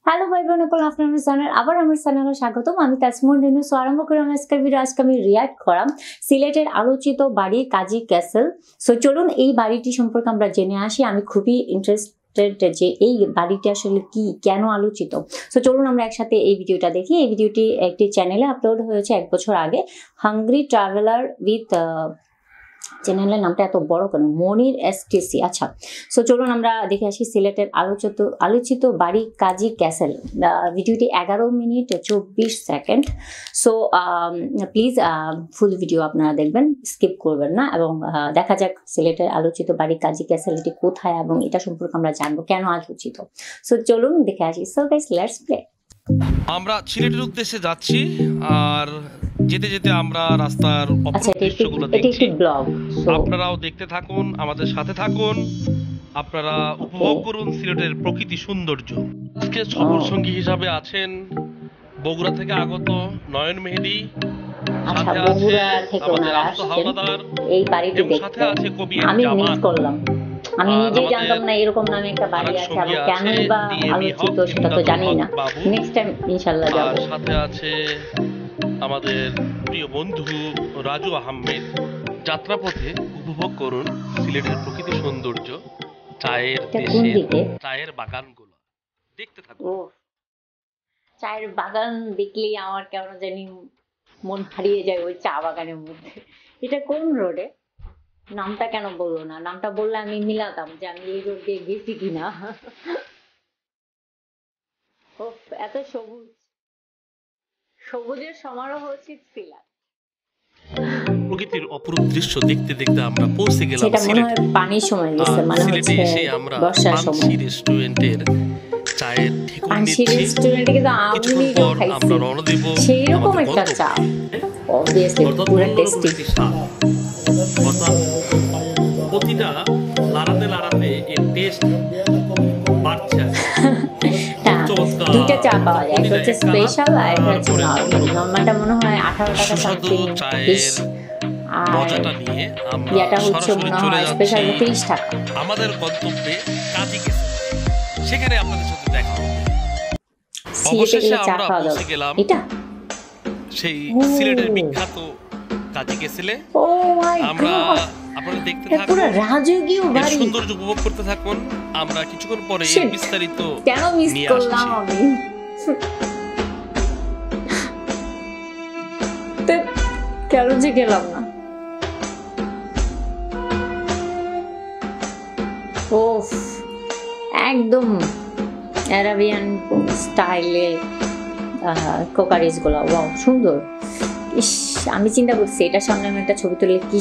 Hello ভাই বোন আপনার চ্যানেল আবার আমার চ্যানেলে স্বাগতম। আমি তাজমুন রিনো। আরম্ভ করলাম আজকের ভিডিও। আজকে আমি রিয়াক্ট করাম সিলেটের আলোচিত বাড়ি কাজী ক্যাসেল। সো চলুন এই বাড়িটি সম্পর্কে আমরা জেনে আসি। আমি খুবই ইন্টারেস্টেড যে এই বাড়িটি আসলে কি, কেন আলোচিত। সো চলুন আমরা একসাথে এই ভিডিওটা দেখি। এই ভিডিওটি একটি চ্যানেলে আপলোড হয়েছে 1 বছর আগে। হাংরি ট্রাভেলার উইথ চ্যানেলের নামটা এত বড় কেন, মনির এসটিসি। আচ্ছা, সো চলুন আমরা দেখে আসি সিলেটের আলোচিত বাড়ি কাজী ক্যাসেল। ভিডিওটি 11 minute 24 second. So please full video আপনারা দেখবেন, স্কিপ করবেন না। এবং দেখা যাক সিলেটের আলোচিত বাড়ি কাজী ক্যাসেল এটি কোথায় এবং এটা সম্পর্কে আমরা জানবো কেন আলোচিত। সো চলুন দেখে আসি। So guys, let's play. আমরা সিলেটের উদ্দেশ্যে যাচ্ছি, আর যেতে যেতে আমরা রাস্তার অপরূপ দৃশ্যগুলো দেখছি। আপনারাও দেখতে থাকুন, আমাদের সাথে থাকুন, আপনারা উপভোগ করুন সিলেটের প্রকৃতি সৌন্দর্য। আজকে সফর সঙ্গী হিসাবে আছেন বগুড়া থেকে আগত নয়ন মেহেদি, সাথে আছে আমাদের আস্ত হাওলাদার, এবং সাথে আছে কবি জামান। আমি নিজেই জানতাম না এরকম নামে একটা বাড়ি আছে, এবং কেনই বা আলোচিত সেটা তো জানি না। নেক্সট টাইম ইনশাআল্লাহ যাব। আর সাথে আছে আমাদের প্রিয় বন্ধু রাজু আহমেদ। যাত্রাপথে উপভোগ করুন সিলেটের প্রকৃতি সৌন্দর্য, চায়ের দেশে চায়ের বাগানগুলো দেখতে থাকুন। চায়ের বাগান দেখলেই আমার কেমন জানি মন হারিয়ে যায় ওই চা বাগানের মধ্যে। এটা কোন রোডে? নামটা কেন বললো না? নামটা বললে আমি মিলাতাম যে আমি এই রোড দিয়ে গেছি কিনা। এত সবুজ, সবুজের সমারোহ হচ্ছে সিলেট। প্রকৃতির অপরূপ দৃশ্য দেখতে দেখতে আমরা পৌঁছে গেলাম সেটা মনে হয় পানির সময় গেছে, মানে হচ্ছে বর্ষার সময়। রেস্টুরেন্টের চায়ের ঠিকুন নিচ্ছি। রেস্টুরেন্টে কিন্তু আমি আমরা রওনা দেব সেই রকম একটা চা, অবভিয়াসলি পুরো টেস্টি। প্রতিটা লাড়াতে লাড়াতে এর টেস্ট বাড়ছে। দুইটা চা পাওয়া যায়, একটা হচ্ছে স্পেশাল আর একটা হচ্ছে নরমাল। নরমালটা মনে হয় 18 টাকা সামথিং, মজাটা নিয়ে আমরা এটা হচ্ছে মনে হয় স্পেশাল 30 টাকা। আমাদের গন্তব্যে কাজী ক্যাসেল, সেখানে আপনাদের সাথে দেখা হবে। অবশেষে আমরা পৌঁছে গেলাম এটা সেই সিলেটের বিখ্যাত কাজী ক্যাসেলে। আমরা আপনারা দেখতে থাকুন, পুরো রাজকীয় বাড়ি, সৌন্দর্য উপভোগ করতে থাকুন। আমরা কিছুক্ষণ পরে এর বিস্তারিত কেন মিস করলাম আমি, কেন যে গেলাম না। ওফ, একদম আরাবিয়ান স্টাইলে কোকারিজ গুলা, ওয়াও সুন্দর। ইস, আমি চিন্তা করছি এটার সামনে আমি একটা ছবি তুললে কি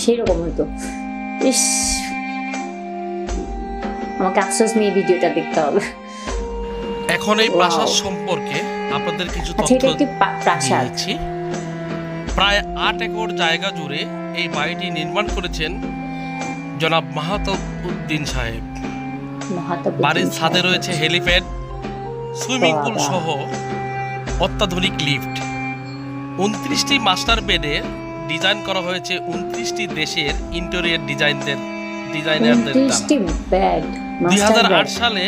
সেই রকম হইতো। ইস, আমাকে আফসোস নিয়ে ভিডিওটা দেখতে হবে। এখন এই প্রাসাদ সম্পর্কে আপনাদের কিছু তথ্য দিচ্ছি। প্রায় 8 একর জায়গা জুড়ে এই বাড়িটি নির্মাণ করেছেন জনাব মাহাতাবউদ্দিন সাহেব। বাড়ির ছাদে রয়েছে হেলিপ্যাড, সুইমিং পুল সহ অত্যাধুনিক লিফট। 29টি মাস্টার বেডে ডিজাইন করা হয়েছে 29টি দেশের ইন্টেরিয়র ডিজাইনারদের দ্বারা। 2008 সালে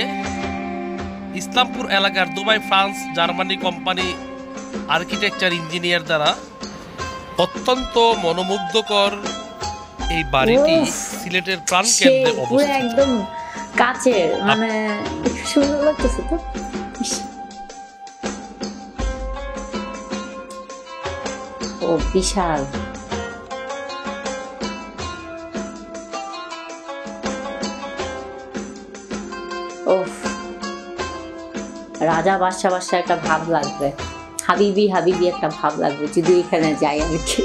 ইসলামপুর এলাকার Dubai, France, Germany company architecture engineer দ্বারা অত্যন্ত মনোমুগ্ধকর এই বাড়িটি সিলেটের প্রাণকেন্দ্রে অবস্থিত। একদম কাচের, মানে সুন্দর লাগতেছে তো। ও বিশাল। ওফ, রাজা বাদশা একটা ভাব লাগবে, হাবিবি একটা ভাব লাগবে যদি এখানে যাই আর কি।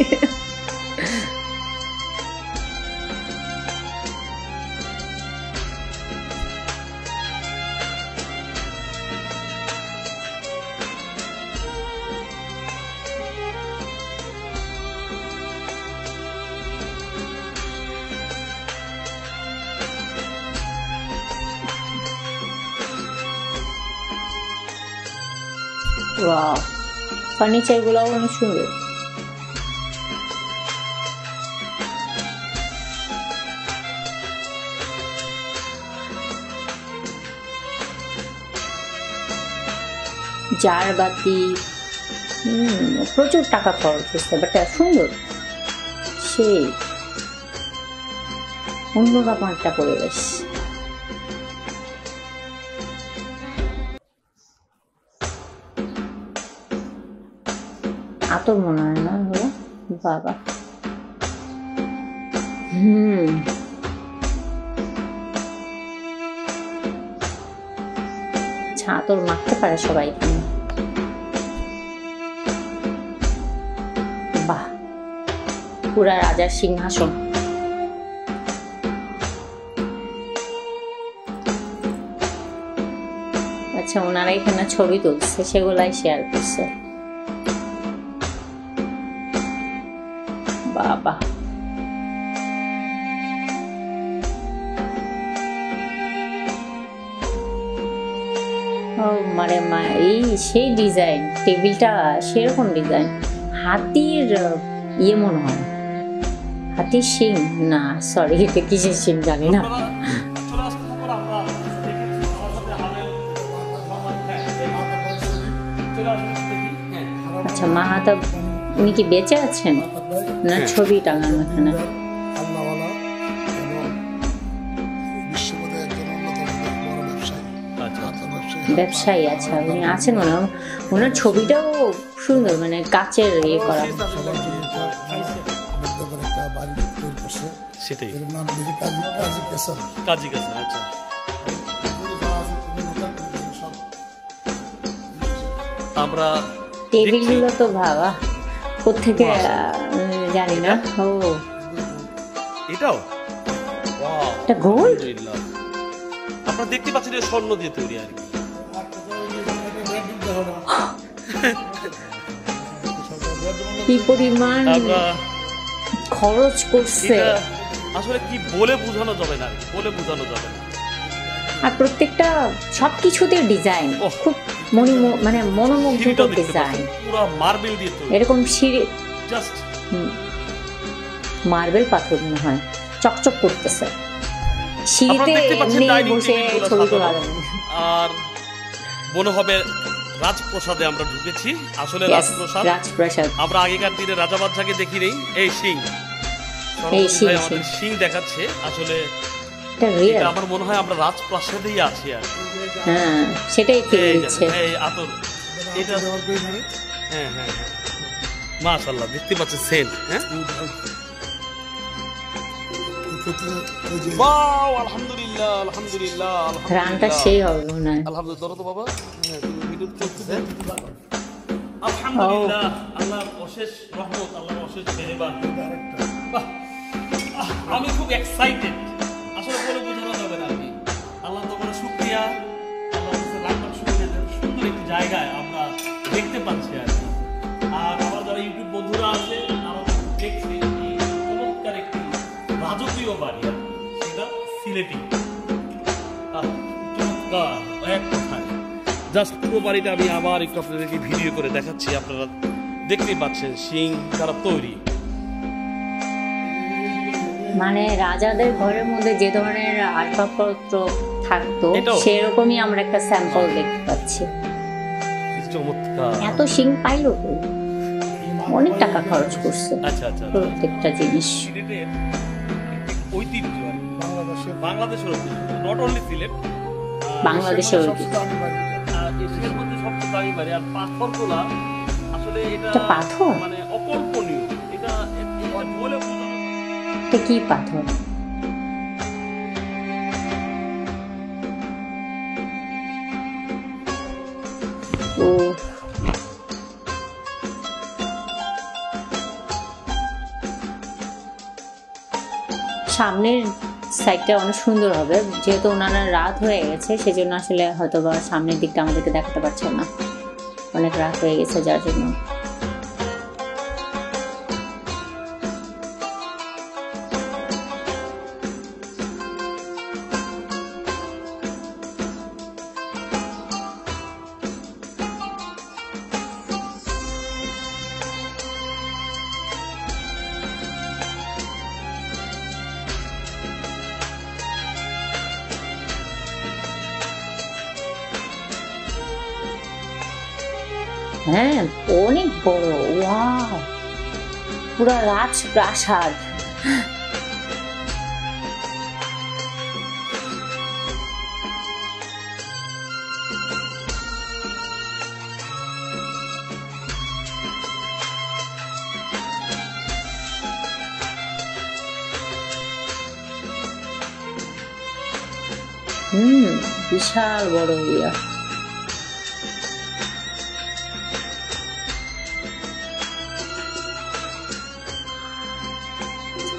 ওয়াও, ফার্নিচার গুলো অনেক সুন্দর। জার বাতি, প্রচুর টাকা খরচ হচ্ছে, বাট সুন্দর, সেই অন্যরকম একটা পরিবেশ। আতর মনে হয় না হলো বাবা। আতর মাখতে পারে সবাই। বাহ, পুরা রাজার সিংহাসন। আচ্ছা, ওনারা এখানে ছবি তুলছে, সেগুলাই শেয়ার করছে। বাবা, মানে এই সেই ডিজাইন, টেবিলটা সেরকম ডিজাইন। হাতির ইয়ে মনে হয়, হাতির শিং না, সরি এটা কিসের শিং জানি না। আচ্ছা, মাহাতাব উনি কি বেঁচে আছেন না ছবি টাঙানো এখানে? ব্যবসায়ী, আচ্ছা উনি আছেন মনে হয়। ওনার ছবিটাও সুন্দর, মানে কাচের ইয়ে করা। আমরা টেবিলগুলো তো ভাবা কোত্থেকে জানি না। ও, এটাও এটা গোল্ড। আপনারা দেখতে পাচ্ছেন যে স্বর্ণ দিয়ে তৈরি আর কি। কি পরিমাণ খরচ করছে আসলে কি বলে বোঝানো যাবে না, বলে বোঝানো যাবে না। আর প্রত্যেকটা সবকিছুতে ডিজাইন খুব মানে মনোমুগ্ধকর ডিজাইন। পুরো মার্বেল দিয়ে তৈরি, এরকম সিঁড়ি জাস্ট মার্বেল পাথর মনে হয়, চকচক করতেছে। সিঁড়িতে বসে ছবি তোলা যাবে। আর মনে হবে রাজপ্রাসাদে আমরা ঢুকেছি। আসলে রাজপ্রাসাদ আমরা আগেকার দিনে রাজা বাদশাকে দেখি নেই। এই সিং, আমাদের সিং দেখাচ্ছে। আসলে আমার মনে হয় আমরা রাজপ্রাসাদেই আছি আর হ্যাঁ, সেটাই ফিল হচ্ছে। এই আতর এটা, হ্যাঁ হ্যাঁ মাশাআল্লাহ, দেখতে পাচ্ছেন সেন্ট। হ্যাঁ, ওয়াও, আলহামদুলিল্লাহ আলহামদুলিল্লাহ রানটা সেই হবে মনে হয়। আলহামদুলিল্লাহ তো বাবা, ভিডিও চলতেছে। আলহামদুলিল্লাহ, আল্লাহর অশেষ রহমত, আল্লাহর অশেষ মেহেরবান। আমি খুব এক্সাইটেড, আসলে বলে বোঝানো যাবে না। আমি আল্লাহ তোমার শুকরিয়া, আল্লাহর কাছে লাখ লাখ শুকরিয়া, সুন্দর একটি জায়গায় আমরা দেখতে পাচ্ছি আর কি। আর আমার যারা ইউটিউব বন্ধুরা আছে, আমরা দেখছি এই চমৎকার একটি রাজকীয় বাড়ি, সেটা সিলেটি। চমৎকার এক কথায়, জাস্ট পুরো বাড়িটা আমি আবার একটু আপনাদেরকে ভিডিও করে দেখাচ্ছি। আপনারা দেখতেই পাচ্ছেন সিং দ্বারা তৈরি। মানে রাজাদের ঘরের মধ্যে যে ধরনের আসবাবপত্র থাকতো সেরকমই আমরা একটা স্যাম্পল দেখতে পাচ্ছি। এত সিং পাইলো, অনেক টাকা খরচ করছে প্রত্যেকটা জিনিস। ঐতিহ্য বাংলাদেশের ঐতিহ্য, নট অনলি সিলেট, বাংলাদেশের ঐতিহ্য। এশিয়ার মধ্যে সবচেয়ে দামি বাড়ি। আর পাথরগুলা আসলে এটা পাথর মানে অকল্পনীয়। এটা বলে বোঝানো। এটা কি পাথর? ও, সামনের সাইডটা অনেক সুন্দর হবে, যেহেতু ওনারা রাত হয়ে গেছে সেজন্য আসলে হয়তো বা সামনের দিকটা আমাদেরকে দেখাতে পারছেন না, অনেক রাত হয়ে গেছে যার জন্য। হ্যাঁ অনেক বড়, ওয়াও পুরো রাজপ্রাসাদ। বিশাল বড় এরিয়া।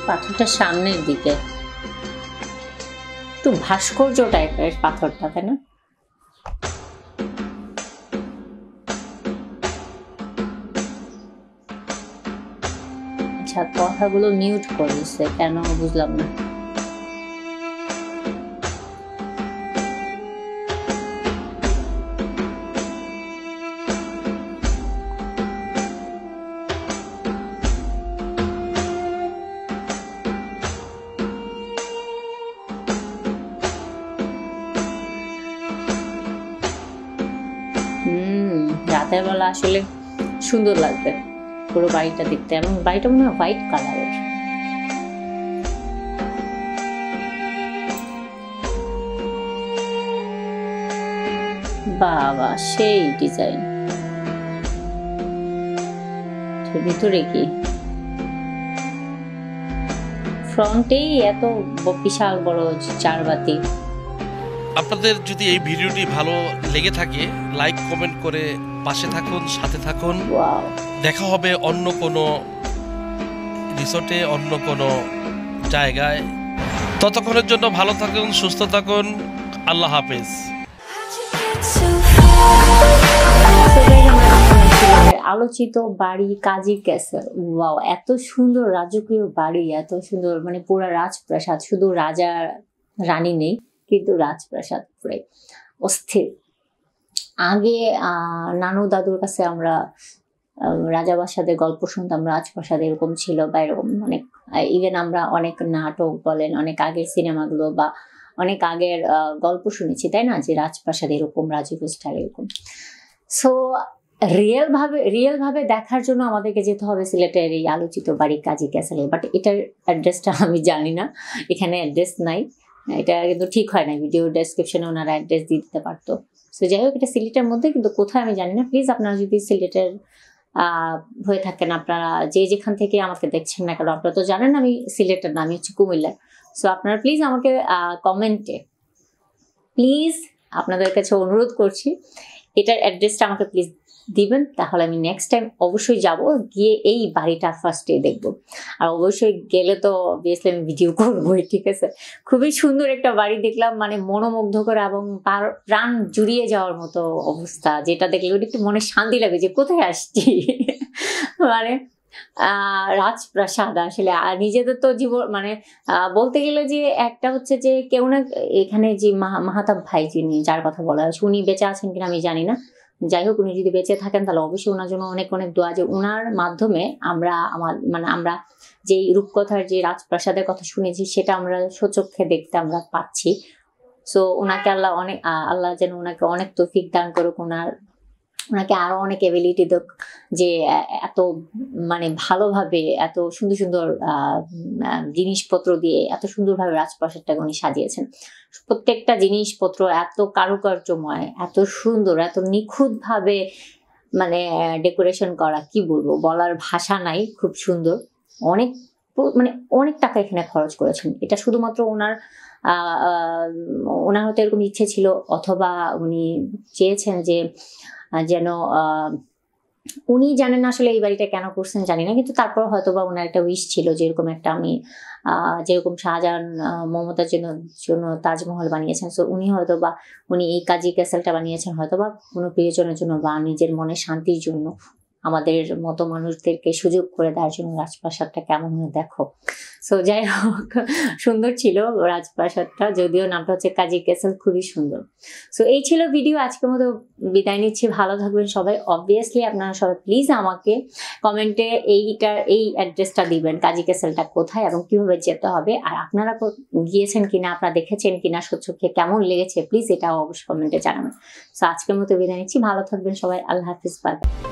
পাথরটা সামনের দিকে একটু ভাস্কর্য টাইপের পাথরটা, তাই না? আচ্ছা কথাগুলো মিউট করেছে কেন বুঝলাম না। রাতের বেলা আসলে সুন্দর লাগবে পুরো বাড়িটা দেখতে, এবং বাড়িটা মনে হয় হোয়াইট কালারের। বাবা সেই ডিজাইন। ভিতরে কি ফ্রন্টেই এত বিশাল বড় চারবাতি। আপনাদের যদি এই ভিডিওটি ভালো লেগে থাকে লাইক কমেন্ট করে পাশে থাকুন, সাথে থাকুন। দেখা হবে অন্য কোনো রিসোর্টে, অন্য কোনো জায়গায়। ততক্ষণের জন্য ভালো থাকুন, সুস্থ থাকুন। আল্লাহ হাফেজ। আলোচিত বাড়ি কাজী ক্যাসেল। ওয়াও এত সুন্দর রাজকীয় বাড়ি, এত সুন্দর মানে পুরো রাজপ্রাসাদ। শুধু রাজা রানী নেই কিন্তু রাজপ্রাসাদ পুরো অস্থির। আগে নানু দাদুর কাছে আমরা রাজাবাসাদের গল্প শুনতাম, রাজপ্রাসাদ এরকম ছিল বা এরকম অনেক, ইভেন আমরা অনেক নাটক বলেন, অনেক আগের সিনেমাগুলো বা অনেক আগের গল্প শুনেছি, তাই না, যে রাজপ্রাসাদ এরকম, রাজকীয় স্টাইল এরকম। সো রিয়েল ভাবে দেখার জন্য আমাদেরকে যেতে হবে সিলেটের এই আলোচিত বাড়ি কাজী ক্যাসেলে। বাট এটার অ্যাড্রেসটা আমি জানি না, এখানে অ্যাড্রেস নাই। এটা কিন্তু ঠিক হয় না, ভিডিও ডেসক্রিপশনে ওনারা অ্যাড্রেস দিয়ে দিতে পারতো। সো যাই হোক, এটা সিলেটের মধ্যে, কিন্তু কোথায় আমি জানি না। প্লিজ আপনারা যদি সিলেটের হয়ে থাকেন, আপনারা যেখান থেকে আমাকে দেখছেন না কেন, আপনারা তো জানেন আমি সিলেটের না, আমি হচ্ছে কুমিল্লার। সো আপনারা প্লিজ আমাকে কমেন্টে প্লিজ আপনাদের কাছে অনুরোধ করছি এটার অ্যাড্রেসটা আমাকে প্লিজ দিবেন, তাহলে আমি নেক্সট টাইম অবশ্যই যাব, গিয়ে এই বাড়িটা ফার্স্টে দেখবো। আর অবশ্যই গেলে তো অবভিয়াসলি আমি ভিডিও করবোই, ঠিক আছে। খুবই সুন্দর একটা বাড়ি দেখলাম, মানে মনোমুগ্ধকর এবং প্রাণ জুড়িয়ে যাওয়ার মতো অবস্থা, যেটা দেখলে ওটা একটু মনে শান্তি লাগে যে কোথায় আসছি। মানে রাজপ্রাসাদ আসলে নিজেদের তো জীবন, মানে বলতে গেলে যে একটা হচ্ছে যে কেউ না, এখানে যে মাহাতাব ভাই যিনি, যার কথা বলা হয়, উনি বেঁচে আছেন কিনা আমি জানি না। যাই হোক, উনি যদি বেঁচে থাকেন তাহলে অবশ্যই ওনার জন্য অনেক অনেক দোয়া, যে ওনার মাধ্যমে আমরা আমরা যে রূপকথার যে রাজপ্রাসাদের কথা শুনেছি সেটা আমরা স্বচক্ষে দেখতে আমরা পাচ্ছি। সো ওনাকে আল্লাহ যেন ওনাকে অনেক তৌফিক দান করুক, ওনাকে আরো অনেক এবিলিটি দেখ, যে এত মানে ভালোভাবে এত সুন্দর সুন্দর জিনিসপত্র দিয়ে এত সুন্দরভাবে রাজপ্রাসাদটাকে উনি সাজিয়েছেন। প্রত্যেকটা জিনিসপত্র এত কারুকার্যময়, এত সুন্দর, এত নিখুঁতভাবে মানে ডেকোরেশন করা, কি বলবো, বলার ভাষা নাই। খুব সুন্দর, অনেক টাকা এখানে খরচ করেছেন। এটা শুধুমাত্র ওনার হয়তো এরকম ইচ্ছে ছিল, অথবা উনি চেয়েছেন যে যেন উনি জানেন আসলে এই বাড়িটা কেন করছেন জানি না, কিন্তু তারপর হয়তো বা ওনার একটা উইশ ছিল, যেরকম একটা আমি যেরকম শাহজাহান মমতার জন্য তাজমহল বানিয়েছেন, সো উনি এই কাজী ক্যাসেলটা বানিয়েছেন হয়তো বা কোনো প্রিয়জনের জন্য বা নিজের মনে শান্তির জন্য, আমাদের মতো মানুষদেরকে সুযোগ করে দেওয়ার জন্য। রাজপ্রাসাদটা কেমন হয় দেখো। সো যাই হোক, সুন্দর ছিল রাজপ্রাসাদটা, যদিও নামটা হচ্ছে কাজী ক্যাসেল, খুবই সুন্দর। সো এই ছিল ভিডিও, আজকের মতো বিদায় নিচ্ছি। ভালো থাকবেন সবাই। অবভিয়াসলি আপনারা সবাই প্লিজ আমাকে কমেন্টে এই অ্যাড্রেসটা দিবেন, কাজী ক্যাসেলটা কোথায় এবং কিভাবে যেতে হবে। আর আপনারা গিয়েছেন কিনা, আপনারা দেখেছেন কিনা, স্বচক্ষে কেমন লেগেছে, প্লিজ এটাও অবশ্যই কমেন্টে জানাবেন। সো আজকের মতো বিদায় নিচ্ছি, ভালো থাকবেন সবাই। আল্লাহ হাফিজ, বাই বাই।